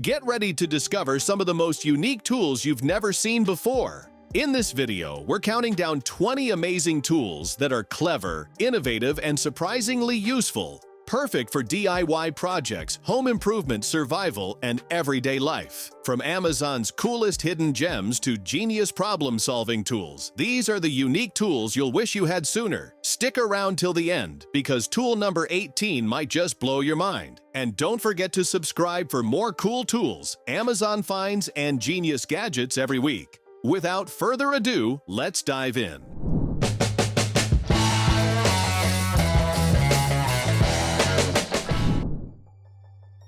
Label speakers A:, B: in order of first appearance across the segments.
A: Get ready to discover some of the most unique tools you've never seen before. In this video, we're counting down 20 amazing tools that are clever, innovative, and surprisingly useful. Perfect for DIY projects, home improvement, survival, and everyday life. From Amazon's coolest hidden gems to genius problem-solving tools, these are the unique tools you'll wish you had sooner. Stick around till the end, because tool number 18 might just blow your mind. And don't forget to subscribe for more cool tools, Amazon finds, and genius gadgets every week. Without further ado, let's dive in.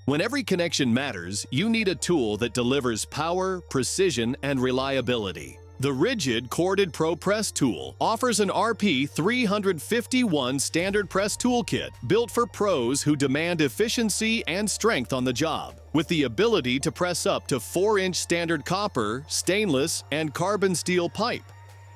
A: When every connection matters, you need a tool that delivers power, precision, and reliability. The RIDGID Corded ProPress tool offers an RP 351 standard press toolkit built for pros who demand efficiency and strength on the job, with the ability to press up to 4-inch standard copper, stainless, and carbon steel pipe,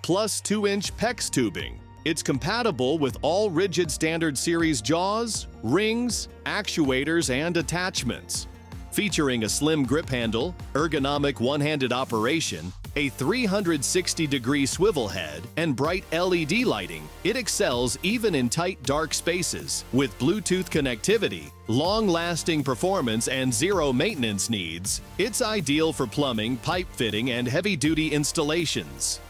A: plus 2-inch PEX tubing. It's compatible with all RIDGID standard series jaws, rings, actuators, and attachments. Featuring a slim grip handle, ergonomic one-handed operation, a 360-degree swivel head, and bright LED lighting, it excels even in tight, dark spaces. With Bluetooth connectivity, long-lasting performance, and zero maintenance needs, it's ideal for plumbing, pipe fitting, and heavy-duty installations.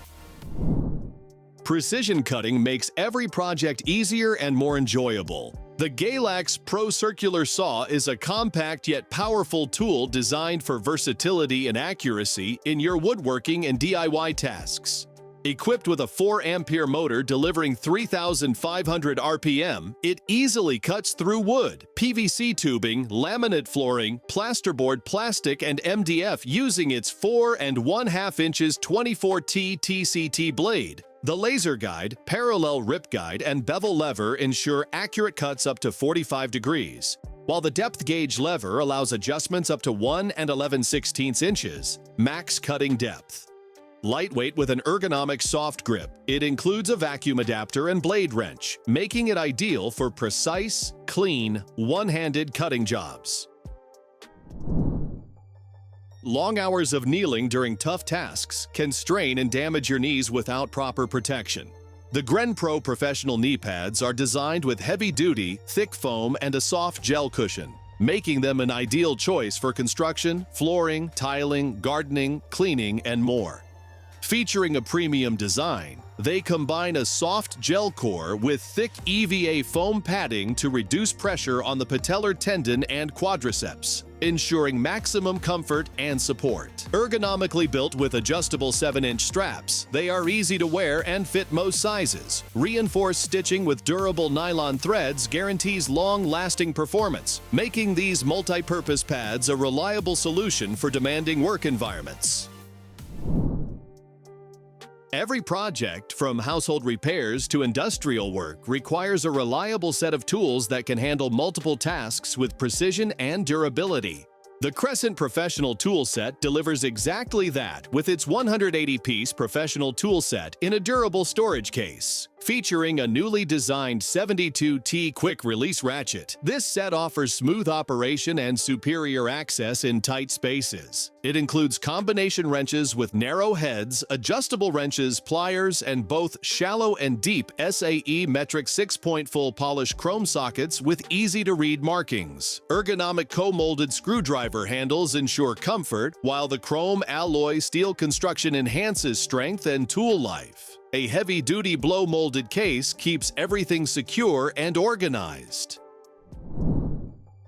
A: Precision cutting makes every project easier and more enjoyable. The GALAX PRO circular saw is a compact yet powerful tool designed for versatility and accuracy in your woodworking and DIY tasks. Equipped with a 4-ampere motor delivering 3,500 RPM, it easily cuts through wood, PVC tubing, laminate flooring, plasterboard, plastic, and MDF using its 4 1/2 inches 24T TCT blade. The laser guide, parallel rip guide, and bevel lever ensure accurate cuts up to 45 degrees, while the depth gauge lever allows adjustments up to 1 11/16 inches, max cutting depth. Lightweight with an ergonomic soft grip, it includes a vacuum adapter and blade wrench, making it ideal for precise, clean, one-handed cutting jobs. Long hours of kneeling during tough tasks can strain and damage your knees without proper protection. The GRENPRO professional knee pads are designed with heavy-duty, thick foam and a soft gel cushion, making them an ideal choice for construction, flooring, tiling, gardening, cleaning, and more. Featuring a premium design, they combine a soft gel core with thick EVA foam padding to reduce pressure on the patellar tendon and quadriceps, ensuring maximum comfort and support. Ergonomically built with adjustable 7-inch straps, they are easy to wear and fit most sizes. Reinforced stitching with durable nylon threads guarantees long-lasting performance, making these multi-purpose pads a reliable solution for demanding work environments. Every project, from household repairs to industrial work, requires a reliable set of tools that can handle multiple tasks with precision and durability. The Crescent Professional Tool Set delivers exactly that with its 180-piece professional tool set in a durable storage case. Featuring a newly designed 72T quick-release ratchet, this set offers smooth operation and superior access in tight spaces. It includes combination wrenches with narrow heads, adjustable wrenches, pliers, and both shallow and deep SAE metric 6-point full polish chrome sockets with easy-to-read markings. Ergonomic co-molded screwdriver handles ensure comfort, while the chrome alloy steel construction enhances strength and tool life. A heavy-duty blow-molded case keeps everything secure and organized.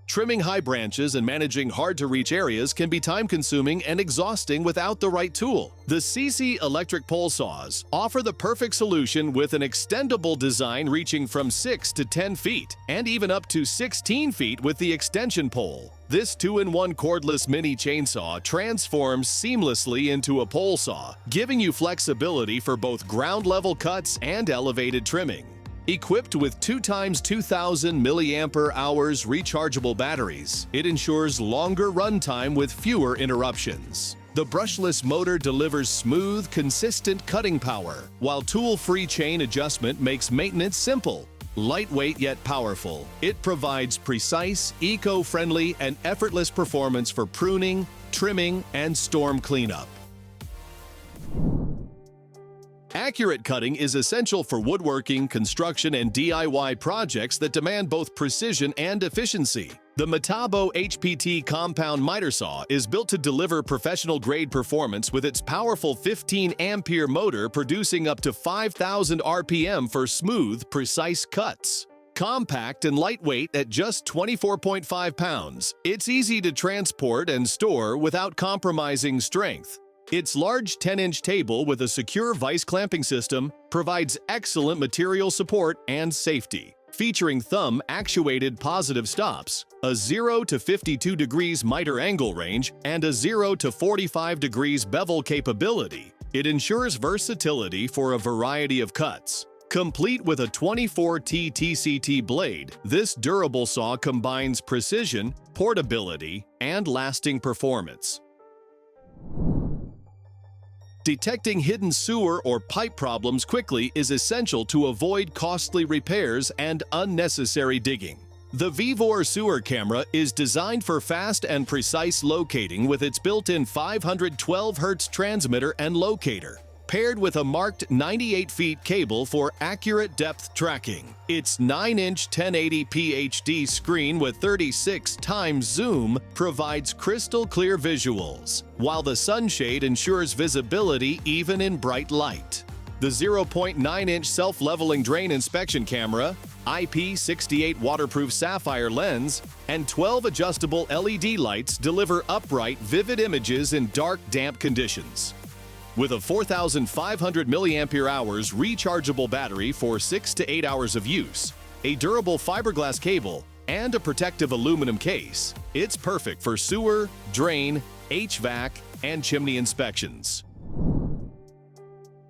A: Trimming high branches and managing hard-to-reach areas can be time-consuming and exhausting without the right tool. The SEESII electric pole saws offer the perfect solution with an extendable design reaching from 6 to 10 feet, and even up to 16 feet with the extension pole. This 2-in-1 cordless mini chainsaw transforms seamlessly into a pole saw, giving you flexibility for both ground-level cuts and elevated trimming. Equipped with 2x 2,000 mAh rechargeable batteries, it ensures longer runtime with fewer interruptions. The brushless motor delivers smooth, consistent cutting power, while tool-free chain adjustment makes maintenance simple. Lightweight yet powerful, it provides precise, eco-friendly, and effortless performance for pruning, trimming, and storm cleanup. Accurate cutting is essential for woodworking, construction, and DIY projects that demand both precision and efficiency. The Metabo HPT compound miter saw is built to deliver professional-grade performance with its powerful 15-ampere motor producing up to 5,000 RPM for smooth, precise cuts. Compact and lightweight at just 24.5 pounds, it's easy to transport and store without compromising strength. Its large 10-inch table with a secure vise clamping system provides excellent material support and safety. Featuring thumb-actuated positive stops, a 0 to 52 degrees miter angle range, and a 0 to 45 degrees bevel capability, it ensures versatility for a variety of cuts. Complete with a 24T TCT blade, this durable saw combines precision, portability, and lasting performance. Detecting hidden sewer or pipe problems quickly is essential to avoid costly repairs and unnecessary digging. The VEVOR sewer camera is designed for fast and precise locating with its built-in 512 Hz transmitter and locator, paired with a marked 98 feet cable for accurate depth tracking. Its 9-inch 1080p HD screen with 36x zoom provides crystal clear visuals, while the sunshade ensures visibility even in bright light. The 0.9-inch self-leveling drain inspection camera, IP68 waterproof sapphire lens, and 12 adjustable LED lights deliver upright, vivid images in dark, damp conditions. With a 4,500 mAh rechargeable battery for 6 to 8 hours of use, a durable fiberglass cable, and a protective aluminum case, it's perfect for sewer, drain, HVAC, and chimney inspections.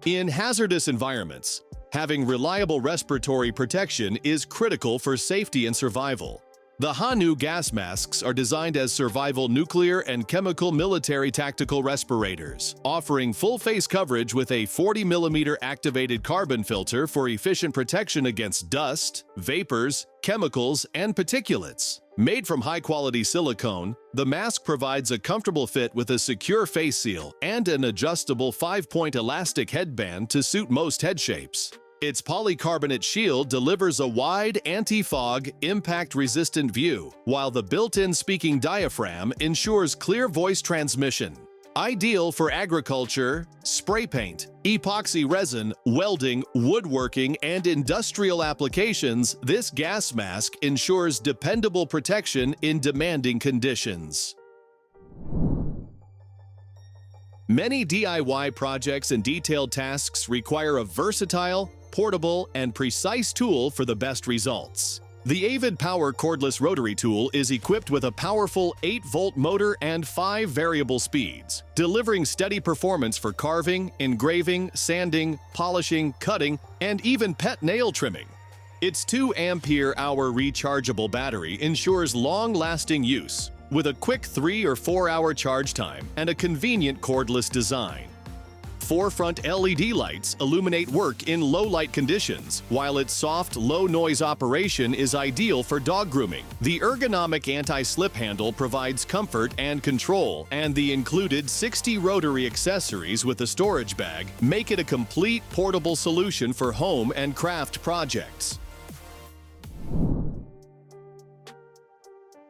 A: In hazardous environments, having reliable respiratory protection is critical for safety and survival. The HANUU Gas Masks are designed as survival nuclear and chemical military tactical respirators, offering full face coverage with a 40mm activated carbon filter for efficient protection against dust, vapors, chemicals, and particulates. Made from high-quality silicone, the mask provides a comfortable fit with a secure face seal and an adjustable 5-point elastic headband to suit most head shapes. Its polycarbonate shield delivers a wide, anti-fog, impact-resistant view, while the built-in speaking diaphragm ensures clear voice transmission. Ideal for agriculture, spray paint, epoxy resin, welding, woodworking, and industrial applications, this gas mask ensures dependable protection in demanding conditions. Many DIY projects and detailed tasks require a versatile, portable, and precise tool for the best results. The AVID Power Cordless Rotary tool is equipped with a powerful 8-volt motor and 5 variable speeds, delivering steady performance for carving, engraving, sanding, polishing, cutting, and even pet nail trimming. Its 2-ampere-hour rechargeable battery ensures long-lasting use, with a quick 3 or 4 hour charge time and a convenient cordless design. 4 front LED lights illuminate work in low-light conditions, while its soft, low-noise operation is ideal for dog grooming. The ergonomic anti-slip handle provides comfort and control, and the included 60 rotary accessories with a storage bag make it a complete portable solution for home and craft projects.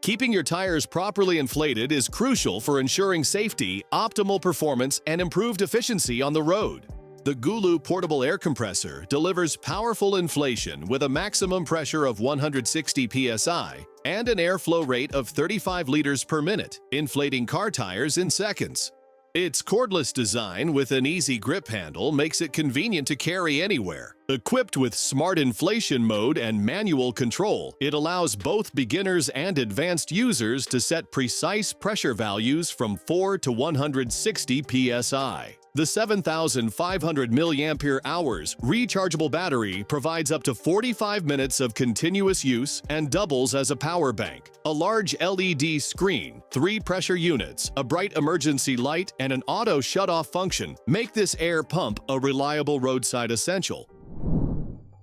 A: Keeping your tires properly inflated is crucial for ensuring safety, optimal performance, and improved efficiency on the road. The GOOLOO portable air compressor delivers powerful inflation with a maximum pressure of 160 psi and an airflow rate of 35 liters per minute, inflating car tires in seconds. Its cordless design with an easy grip handle makes it convenient to carry anywhere. Equipped with smart inflation mode and manual control, it allows both beginners and advanced users to set precise pressure values from 4 to 160 psi. The 7,500 mAh rechargeable battery provides up to 45 minutes of continuous use and doubles as a power bank. A large LED screen, 3 pressure units, a bright emergency light, and an auto shut-off function make this air pump a reliable roadside essential.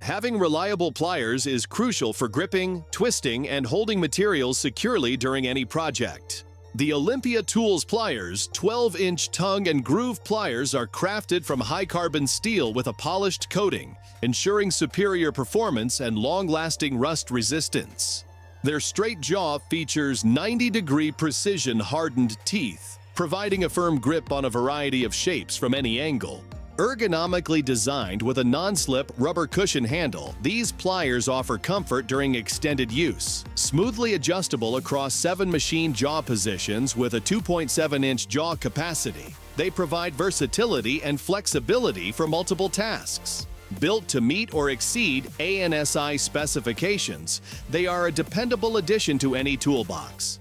A: Having reliable pliers is crucial for gripping, twisting, and holding materials securely during any project. The Olympia Tools Pliers 12-inch tongue and groove pliers are crafted from high-carbon steel with a polished coating, ensuring superior performance and long-lasting rust resistance. Their straight jaw features 90-degree precision-hardened teeth, providing a firm grip on a variety of shapes from any angle. Ergonomically designed with a non-slip rubber cushion handle, these pliers offer comfort during extended use. Smoothly adjustable across 7 machine jaw positions with a 2.7-inch jaw capacity, they provide versatility and flexibility for multiple tasks. Built to meet or exceed ANSI specifications, they are a dependable addition to any toolbox.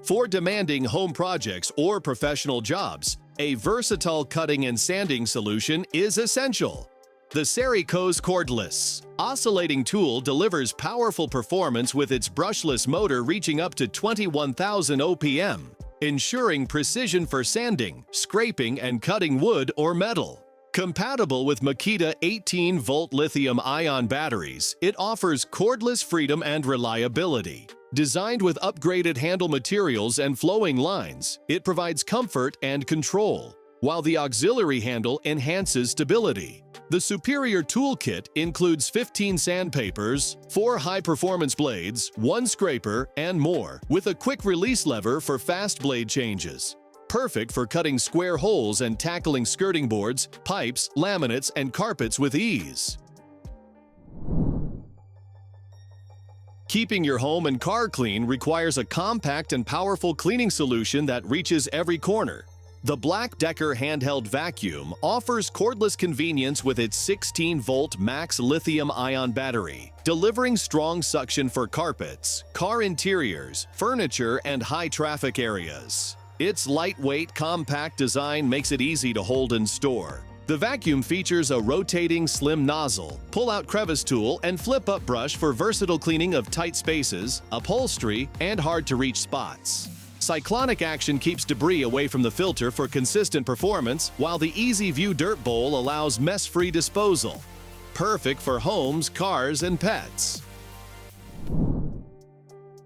A: For demanding home projects or professional jobs, a versatile cutting and sanding solution is essential. The Cerycose Cordless Oscillating tool delivers powerful performance with its brushless motor reaching up to 21,000 OPM, ensuring precision for sanding, scraping, and cutting wood or metal. Compatible with Makita 18-volt lithium-ion batteries, it offers cordless freedom and reliability. Designed with upgraded handle materials and flowing lines, it provides comfort and control, while the auxiliary handle enhances stability. The superior toolkit includes 15 sandpapers, 4 high-performance blades, 1 scraper, and more, with a quick-release lever for fast blade changes. Perfect for cutting square holes and tackling skirting boards, pipes, laminates, and carpets with ease. Keeping your home and car clean requires a compact and powerful cleaning solution that reaches every corner. The BLACK+DECKER handheld vacuum offers cordless convenience with its 16-volt max lithium-ion battery, delivering strong suction for carpets, car interiors, furniture, and high-traffic areas. Its lightweight, compact design makes it easy to hold and store. The vacuum features a rotating slim nozzle, pull-out crevice tool, and flip-up brush for versatile cleaning of tight spaces, upholstery, and hard-to-reach spots. Cyclonic action keeps debris away from the filter for consistent performance, while the Easy View Dirt Bowl allows mess-free disposal. Perfect for homes, cars, and pets.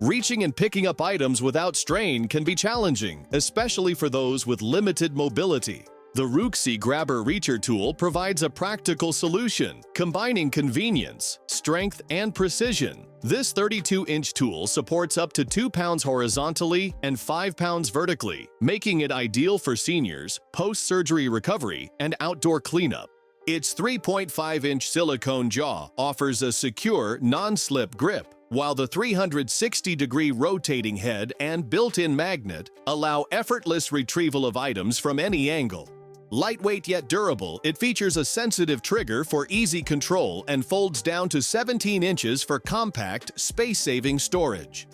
A: Reaching and picking up items without strain can be challenging, especially for those with limited mobility. The Rewkcy Grabber Reacher tool provides a practical solution, combining convenience, strength, and precision. This 32-inch tool supports up to 2 pounds horizontally and 5 pounds vertically, making it ideal for seniors, post-surgery recovery, and outdoor cleanup. Its 3.5-inch silicone jaw offers a secure, non-slip grip, while the 360-degree rotating head and built-in magnet allow effortless retrieval of items from any angle. Lightweight yet durable, it features a sensitive trigger for easy control and folds down to 17 inches for compact, space-saving storage.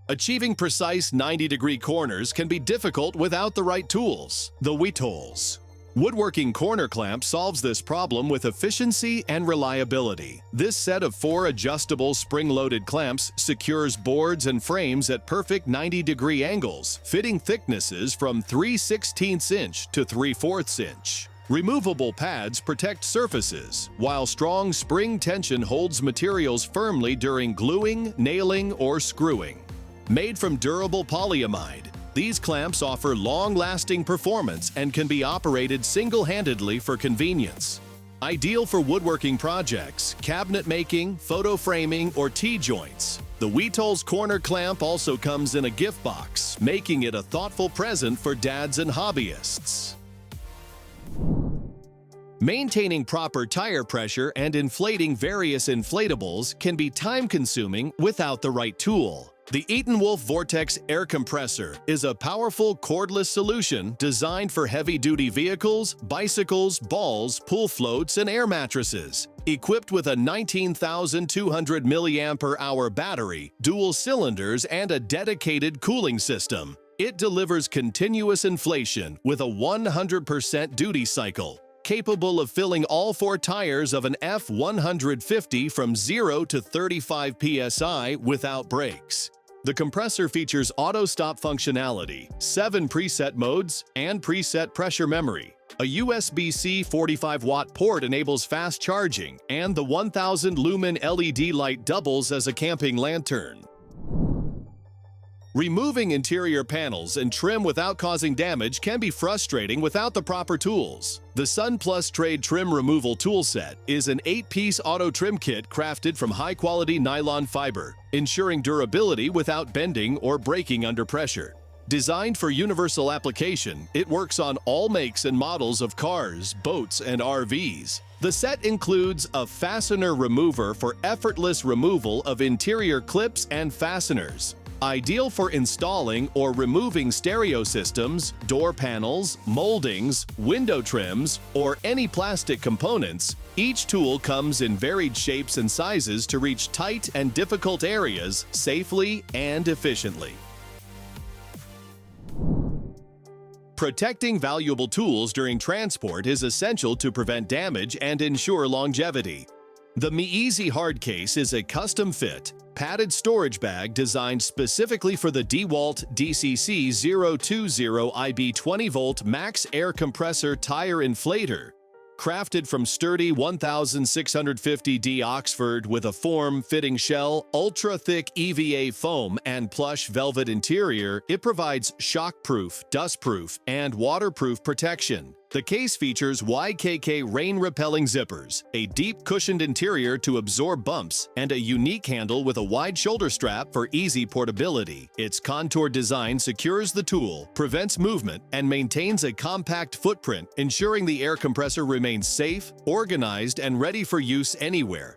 A: Achieving precise 90-degree corners can be difficult without the right tools. The WETOLS Woodworking corner clamp solves this problem with efficiency and reliability. This set of 4 adjustable spring-loaded clamps secures boards and frames at perfect 90-degree angles, fitting thicknesses from 3/16 inch to 3/4 inch. Removable pads protect surfaces, while strong spring tension holds materials firmly during gluing, nailing, or screwing. Made from durable polyamide, these clamps offer long-lasting performance and can be operated single-handedly for convenience. Ideal for woodworking projects, cabinet making, photo framing, or T-joints. The WETOLS corner clamp also comes in a gift box, making it a thoughtful present for dads and hobbyists. Maintaining proper tire pressure and inflating various inflatables can be time-consuming without the right tool. The ETENWOLF VORTEX air compressor is a powerful cordless solution designed for heavy-duty vehicles, bicycles, balls, pool floats, and air mattresses. Equipped with a 19,200 mAh battery, dual cylinders, and a dedicated cooling system, it delivers continuous inflation with a 100% duty cycle, capable of filling all 4 tires of an F150 from 0 to 35 psi without brakes. The compressor features auto-stop functionality, 7 preset modes, and preset pressure memory. A USB-C 45-watt port enables fast charging, and the 1000-lumen LED light doubles as a camping lantern. Removing interior panels and trim without causing damage can be frustrating without the proper tools. The SunplusTrade Trim Removal Toolset is an 8-piece auto trim kit crafted from high-quality nylon fiber, ensuring durability without bending or breaking under pressure. Designed for universal application, it works on all makes and models of cars, boats, and RVs. The set includes a fastener remover for effortless removal of interior clips and fasteners. Ideal for installing or removing stereo systems, door panels, moldings, window trims, or any plastic components, each tool comes in varied shapes and sizes to reach tight and difficult areas safely and efficiently. Protecting valuable tools during transport is essential to prevent damage and ensure longevity. The MeEazy hard case is a custom-fit, padded storage bag designed specifically for the DeWalt DCC 020 IB 20-volt max air compressor tire inflator. Crafted from sturdy 1650D Oxford with a form-fitting shell, ultra-thick EVA foam, and plush velvet interior, it provides shock-proof, dust-proof, and waterproof protection. The case features YKK rain-repelling zippers, a deep cushioned interior to absorb bumps, and a unique handle with a wide shoulder strap for easy portability. Its contoured design secures the tool, prevents movement, and maintains a compact footprint, ensuring the air compressor remains safe, organized, and ready for use anywhere.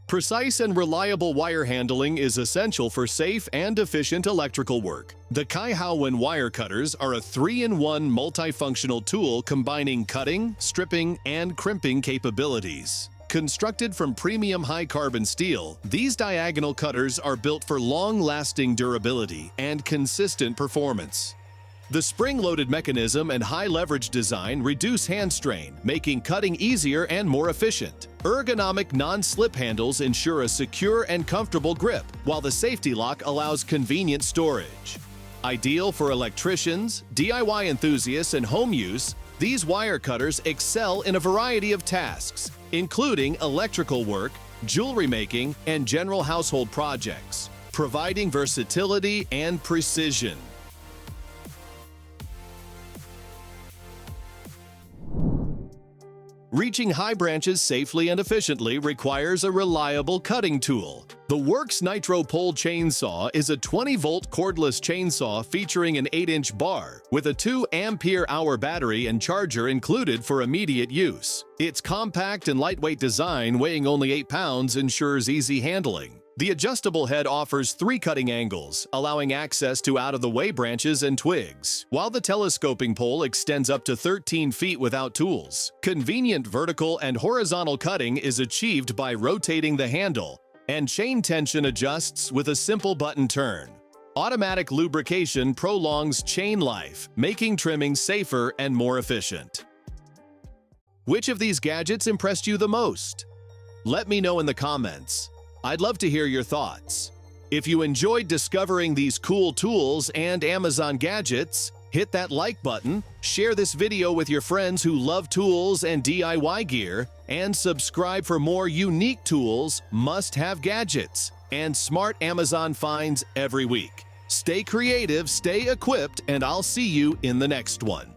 A: Precise and reliable wire handling is essential for safe and efficient electrical work. The KAIHAOWIN wire cutters are a 3-in-1 multifunctional tool combining cutting, stripping, and crimping capabilities. Constructed from premium high-carbon steel, these diagonal cutters are built for long-lasting durability and consistent performance. The spring-loaded mechanism and high-leverage design reduce hand strain, making cutting easier and more efficient. Ergonomic non-slip handles ensure a secure and comfortable grip, while the safety lock allows convenient storage. Ideal for electricians, DIY enthusiasts, and home use, these wire cutters excel in a variety of tasks, including electrical work, jewelry making, and general household projects, providing versatility and precision. Reaching high branches safely and efficiently requires a reliable cutting tool. The Worx Nitro pole chainsaw is a 20-volt cordless chainsaw featuring an 8-inch bar with a 2-ampere-hour battery and charger included for immediate use. Its compact and lightweight design, weighing only 8 pounds, ensures easy handling. The adjustable head offers 3 cutting angles, allowing access to out-of-the-way branches and twigs, while the telescoping pole extends up to 13 feet without tools. Convenient vertical and horizontal cutting is achieved by rotating the handle, and chain tension adjusts with a simple button turn. Automatic lubrication prolongs chain life, making trimming safer and more efficient. Which of these gadgets impressed you the most? Let me know in the comments. I'd love to hear your thoughts. If you enjoyed discovering these cool tools and Amazon gadgets, hit that like button, share this video with your friends who love tools and DIY gear, and subscribe for more unique tools, must-have gadgets, and smart Amazon finds every week. Stay creative, stay equipped, and I'll see you in the next one.